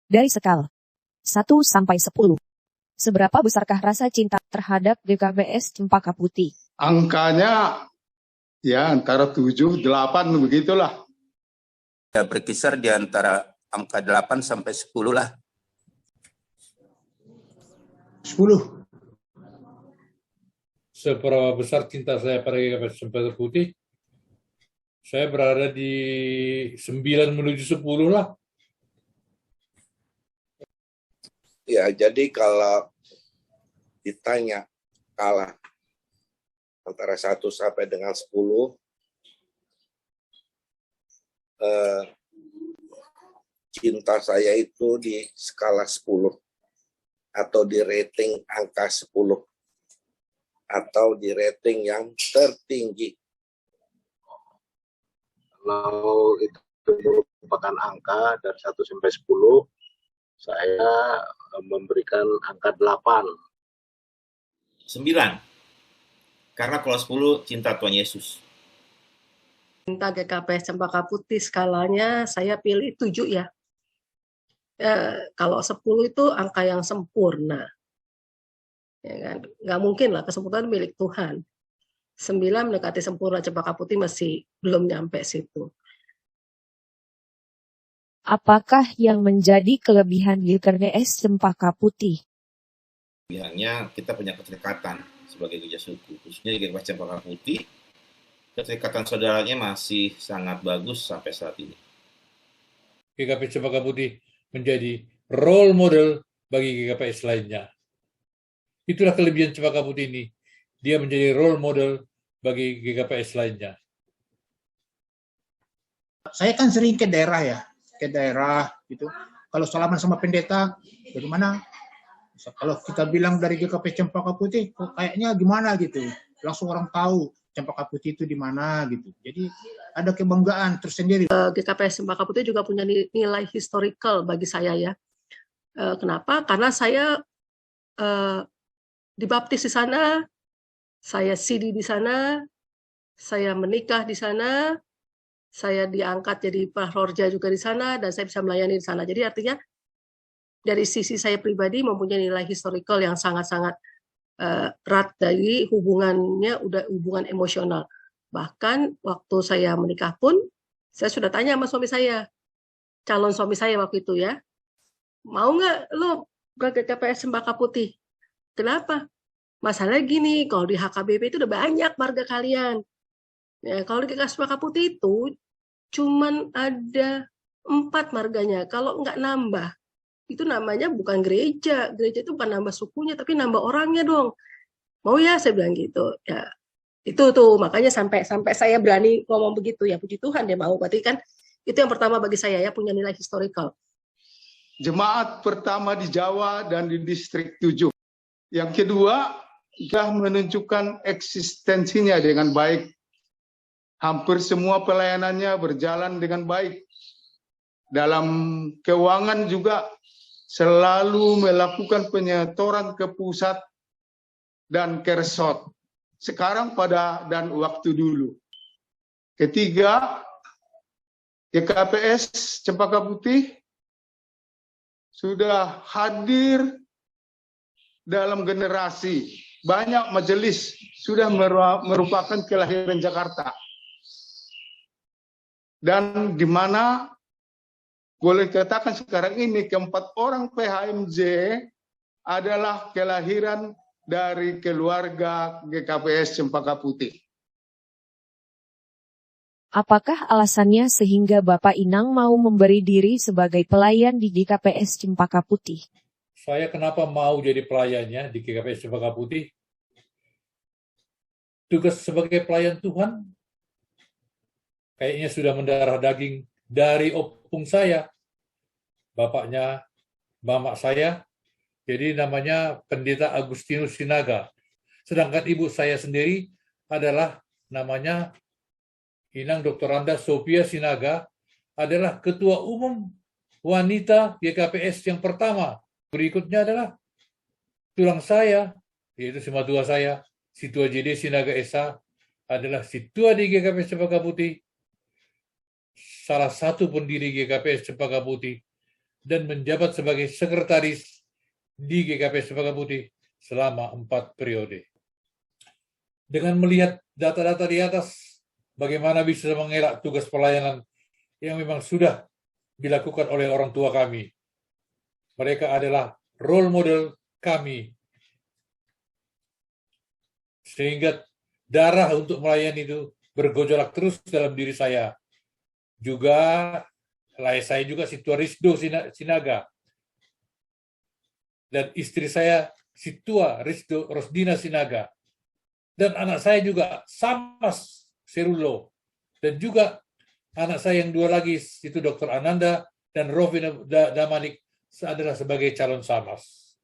Dari skala 1 sampai 10. Seberapa besarkah rasa cinta terhadap GKPS Cempaka Putih? Angkanya ya antara 7, 8 begitulah. Ya, berkisar di antara angka 8 sampai 10 lah. 10. Seberapa besar cinta saya pada GKPS Cempaka Putih? Saya berada di 9 menuju 10 lah. Ya, jadi kalau ditanya kalah antara 1 sampai dengan 10, cinta saya itu di skala 10 atau di rating angka 10 atau di rating yang tertinggi. Kalau itu merupakan angka dari 1 sampai 10, saya memberikan angka 8. 9. Karena kalau 10 cinta Tuhan Yesus. Cinta GKPS Cempaka Putih skalanya saya pilih 7 ya. Kalau 10 itu angka yang sempurna. Ya kan? Nggak mungkin lah, kesempurnaan milik Tuhan. 9 mendekati sempurna, Cempaka Putih masih belum nyampe situ. Apakah yang menjadi kelebihan GKPS Cempaka Putih? Kelebihannya kita punya keterikatan sebagai gereja suku. Khususnya di GKPS Cempaka Putih, keterikatan saudaranya masih sangat bagus sampai saat ini. GKPS Cempaka Putih menjadi role model bagi GKPS lainnya. Itulah kelebihan Cempaka Putih ini. Dia menjadi role model bagi GKPS lainnya. Saya kan sering ke daerah gitu. Kalau salaman sama pendeta, bagaimana? Kalau kita bilang dari GKPS Cempaka Putih, kayaknya gimana gitu. Langsung orang tahu Cempaka Putih itu di mana gitu. Jadi ada kebanggaan tersendiri. GKPS Cempaka Putih juga punya nilai historical bagi saya ya. Kenapa? Karena saya dibaptis di sana, saya CD di sana, saya menikah di sana, saya diangkat jadi prahlorja juga di sana, dan saya bisa melayani di sana. Jadi artinya dari sisi saya pribadi mempunyai nilai historical yang sangat-sangat erat dari hubungannya, udah hubungan emosional. Bahkan waktu saya menikah pun, saya sudah tanya sama suami saya, calon suami saya waktu itu ya, mau nggak lo ke GKPS Cempaka Putih? Kenapa? Masalahnya gini, kalau di HKBP itu udah banyak marga kalian. Ya, kalau di GKPS Cempaka Putih itu cuman ada 4 marganya. Kalau nggak nambah, itu namanya bukan gereja. Gereja itu bukan nambah sukunya, tapi nambah orangnya dong. Mau ya, saya bilang gitu. Ya, itu tuh makanya sampai saya berani ngomong begitu ya. Puji Tuhan dia mau. Berarti kan itu yang pertama bagi saya ya, punya nilai historical. Jemaat pertama di Jawa dan di distrik 7. Yang kedua, sudah menunjukkan eksistensinya dengan baik. Hampir semua pelayanannya berjalan dengan baik. Dalam keuangan juga selalu melakukan penyetoran ke pusat dan ke resort. Sekarang dan waktu dulu. Ketiga, GKPS Cempaka Putih sudah hadir dalam generasi. Banyak majelis sudah merupakan kelahiran Jakarta. Dan di mana boleh katakan sekarang ini keempat orang PHMJ adalah kelahiran dari keluarga GKPS Cempaka Putih. Apakah alasannya sehingga Bapak Inang mau memberi diri sebagai pelayan di GKPS Cempaka Putih? Saya kenapa mau jadi pelayannya di GKPS Cempaka Putih? Tugas sebagai pelayan Tuhan kayaknya sudah mendarah daging dari opung saya, bapaknya, mamak saya, jadi namanya Pendeta Agustinus Sinaga. Sedangkan ibu saya sendiri adalah namanya Inang Dr. Randa Sophia Sinaga, adalah Ketua Umum Wanita GKPS yang pertama. Berikutnya adalah tulang saya, yaitu simatua saya, Situa JD Sinaga Esa, adalah Situa di GKPS Cempaka Putih, salah satu pendiri GKPS Cempaka Putih, dan menjabat sebagai sekretaris di GKP Cempaka Putih selama 4 periode. Dengan melihat data-data di atas, bagaimana bisa mengelak tugas pelayanan yang memang sudah dilakukan oleh orang tua kami. Mereka adalah role model kami. Sehingga darah untuk melayani itu bergejolak terus dalam diri saya. Juga, saya juga Situa Risdo Sinaga. Dan istri saya Situa Risdo Rosdina Sinaga. Dan anak saya juga Samas Serulo. Dan juga anak saya yang 2 lagi, itu Dr. Ananda dan Rovina Damanik adalah sebagai calon Samas.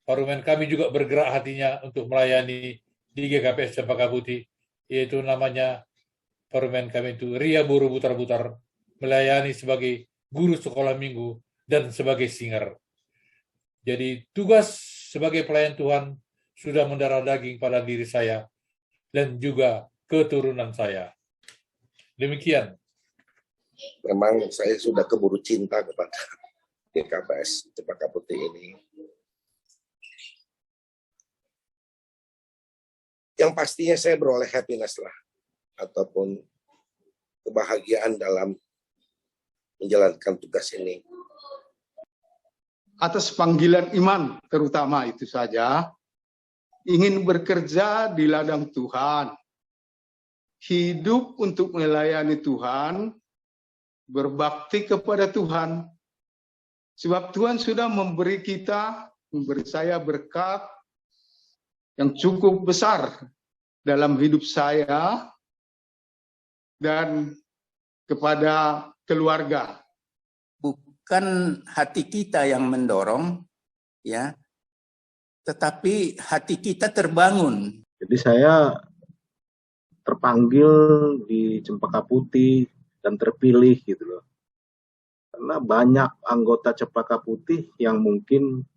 Parlemen kami juga bergerak hatinya untuk melayani di GKPS Cempaka Putih, yaitu namanya parlemen kami itu Ria Buru Butar-Butar, melayani sebagai guru sekolah minggu dan sebagai singer. Jadi tugas sebagai pelayan Tuhan sudah mendarah daging pada diri saya dan juga keturunan saya. Demikian. Memang saya sudah keburu cinta kepada GKPS Cempaka Putih ini. Yang pastinya saya beroleh happiness lah, ataupun kebahagiaan dalam menjalankan tugas ini. Atas panggilan iman terutama itu saja, ingin bekerja di ladang Tuhan, hidup untuk melayani Tuhan, berbakti kepada Tuhan, sebab Tuhan sudah memberi saya berkat yang cukup besar dalam hidup saya dan kepada keluarga. Bukan hati kita yang mendorong, ya, tetapi hati kita terbangun. Jadi saya terpanggil di Cempaka Putih dan terpilih gitu loh. Karena banyak anggota Cempaka Putih yang mungkin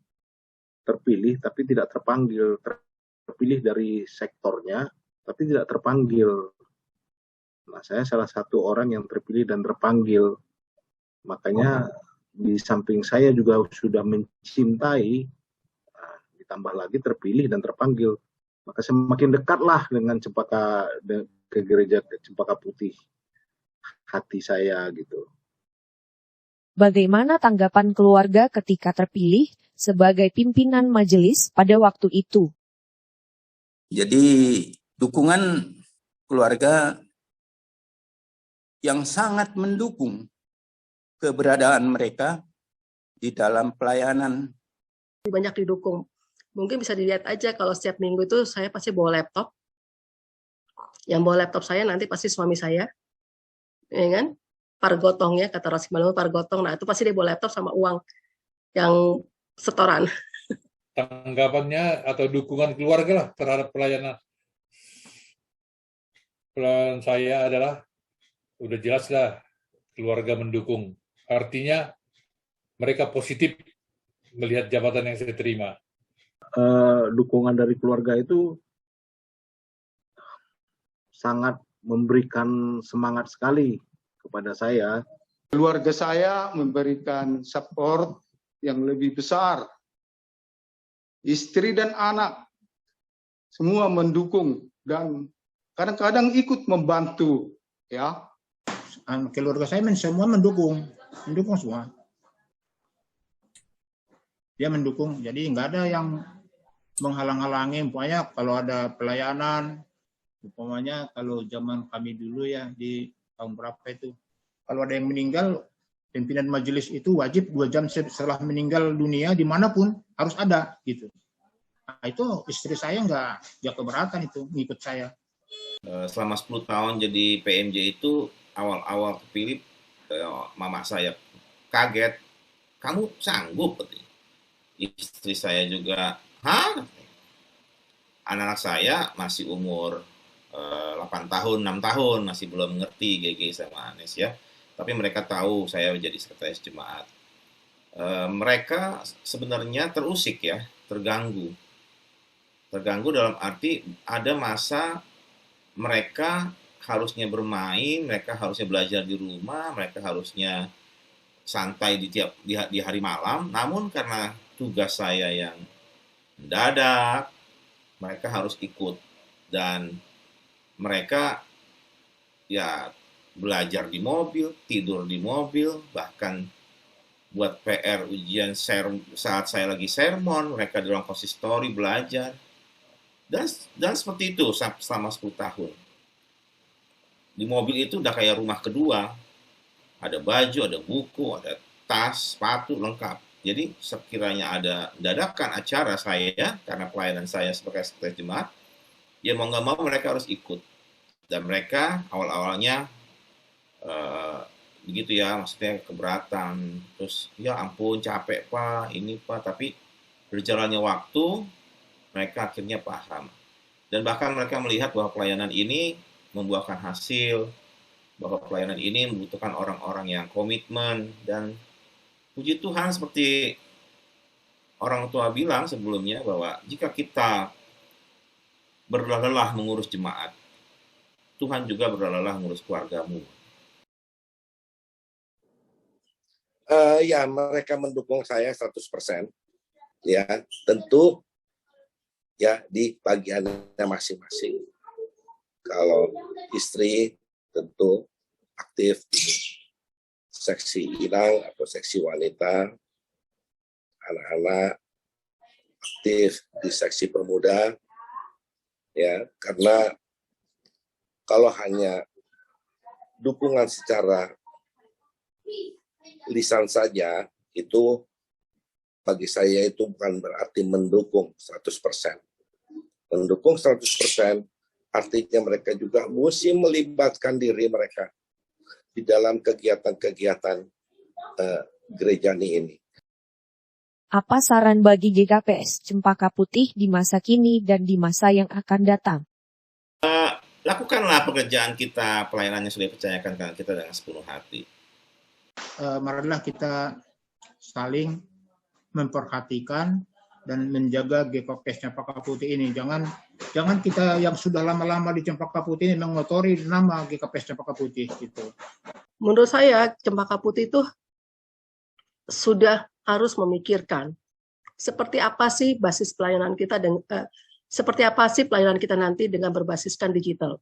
terpilih tapi tidak terpanggil, terpilih dari sektornya tapi tidak terpanggil. Nah, saya salah satu orang yang terpilih dan terpanggil. Makanya di samping saya juga sudah mencintai, ditambah lagi terpilih dan terpanggil. Maka semakin dekatlah dengan ke gereja Cempaka Putih hati saya gitu. Bagaimana tanggapan keluarga ketika terpilih sebagai pimpinan majelis pada waktu itu? Jadi dukungan keluarga yang sangat mendukung keberadaan mereka di dalam pelayanan. Banyak didukung. Mungkin bisa dilihat aja kalau setiap minggu itu saya pasti bawa laptop. Yang bawa laptop saya nanti pasti suami saya. Ya kan? Pargotongnya, kata Rosi Malu, pargotong. Nah, itu pasti dia bawa laptop sama uang yang setoran. Tanggapannya atau dukungan keluarga lah terhadap pelayanan saya adalah udah jelas lah keluarga mendukung. Artinya mereka positif melihat jabatan yang saya terima. Dukungan dari keluarga itu sangat memberikan semangat sekali kepada saya. Keluarga saya memberikan support yang lebih besar. Istri dan anak semua mendukung dan kadang-kadang ikut membantu, ya. Keluarga saya semua mendukung semua. Dia mendukung, jadi nggak ada yang menghalang-halangi. Umpamanya kalau ada pelayanan, umpamanya kalau zaman kami dulu ya di tahun berapa itu, kalau ada yang meninggal, pimpinan majelis itu wajib 2 jam setelah meninggal dunia dimanapun harus ada gitu. Nah, itu istri saya nggak keberatan itu ngikut saya. Selama 10 tahun jadi PMJ itu awal-awal kepilih, mama saya kaget, kamu sanggup? Istri saya juga, hah? Anak-anak saya masih umur 8 tahun, 6 tahun, masih belum ngerti GG sama Anes ya. Tapi mereka tahu saya jadi sekretaris jemaat. Mereka sebenarnya terusik ya, terganggu. Terganggu dalam arti ada masa mereka harusnya bermain, mereka harusnya belajar di rumah, mereka harusnya santai di hari malam, namun karena tugas saya yang mendadak, mereka harus ikut, dan mereka ya belajar di mobil, tidur di mobil, bahkan buat PR ujian saat saya lagi sermon, mereka di ruang konsistori belajar, dan seperti itu selama 10 tahun. Di mobil itu udah kayak rumah kedua. Ada baju, ada buku, ada tas, sepatu, lengkap. Jadi sekiranya ada dadakan acara saya, karena pelayanan saya sebagai sekretaris jemaat, ya mau nggak mau mereka harus ikut. Dan mereka awal-awalnya begitu ya, maksudnya keberatan. Terus, ya ampun capek Pak, ini Pak. Tapi berjalannya waktu, mereka akhirnya paham. Dan bahkan mereka melihat bahwa pelayanan ini membuahkan hasil, bahwa pelayanan ini membutuhkan orang-orang yang komitmen, dan puji Tuhan seperti orang tua bilang sebelumnya bahwa jika kita berlelah mengurus jemaat, Tuhan juga berlelah mengurus keluargamu. Ya, mereka mendukung saya 100%. Ya, tentu ya di bagiannya masing-masing. Kalau istri tentu aktif di seksi inang atau seksi wanita, anak-anak aktif di seksi pemuda, ya, karena kalau hanya dukungan secara lisan saja, itu bagi saya itu bukan berarti mendukung 100%. Mendukung 100% artinya mereka juga mesti melibatkan diri mereka di dalam kegiatan-kegiatan gereja ini. Apa saran bagi GKPS Cempaka Putih di masa kini dan di masa yang akan datang? Lakukanlah pekerjaan kita, pelayanannya sudah dipercayakan kepada kita dengan sepenuh hati. Marilah kita saling memperhatikan dan menjaga GKPS Cempaka Putih ini. Jangan kita yang sudah lama-lama di Cempaka Putih ini mengotori nama GKPS Cempaka Putih gitu. Menurut saya Cempaka Putih itu sudah harus memikirkan seperti apa sih basis pelayanan kita dan seperti apa sih pelayanan kita nanti dengan berbasiskan digital.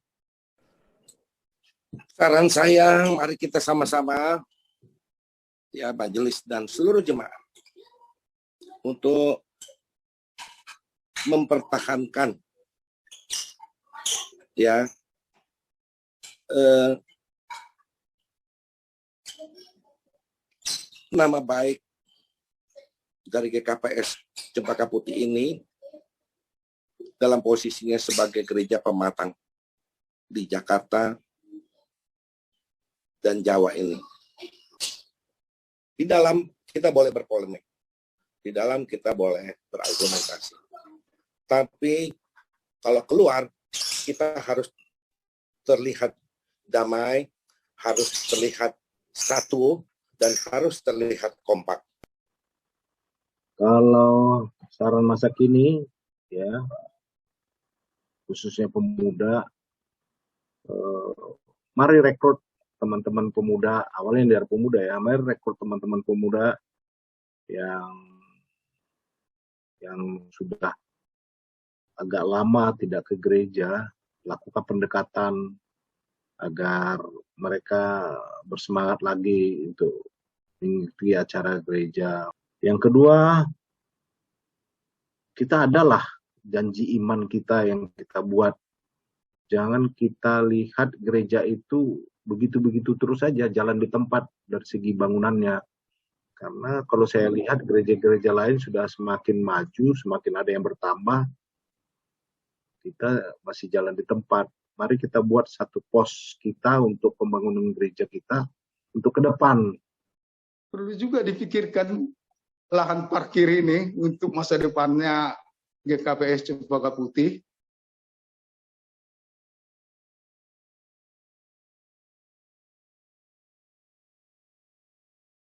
Saran saya, mari kita sama-sama ya majelis dan seluruh jemaat untuk mempertahankan ya nama baik dari GKPS Cempaka Putih ini dalam posisinya sebagai gereja pematang di Jakarta dan Jawa ini. Di dalam kita boleh berpolemik, di dalam kita boleh berargumentasi. Tapi kalau keluar, kita harus terlihat damai, harus terlihat satu, dan harus terlihat kompak. Kalau saran masa kini, ya, khususnya pemuda, mari rekrut teman-teman pemuda, awalnya dari pemuda ya, mari rekrut teman-teman pemuda yang sudah agak lama tidak ke gereja, lakukan pendekatan agar mereka bersemangat lagi untuk mengikuti acara gereja. Yang kedua, kita adalah janji iman kita yang kita buat. Jangan kita lihat gereja itu begitu-begitu terus saja jalan di tempat dari segi bangunannya. Karena kalau saya lihat gereja-gereja lain sudah semakin maju, semakin ada yang bertambah. Kita masih jalan di tempat. Mari kita buat satu pos kita untuk pembangunan gereja kita untuk ke depan. Perlu juga dipikirkan lahan parkir ini untuk masa depannya GKPS Cempaka Putih.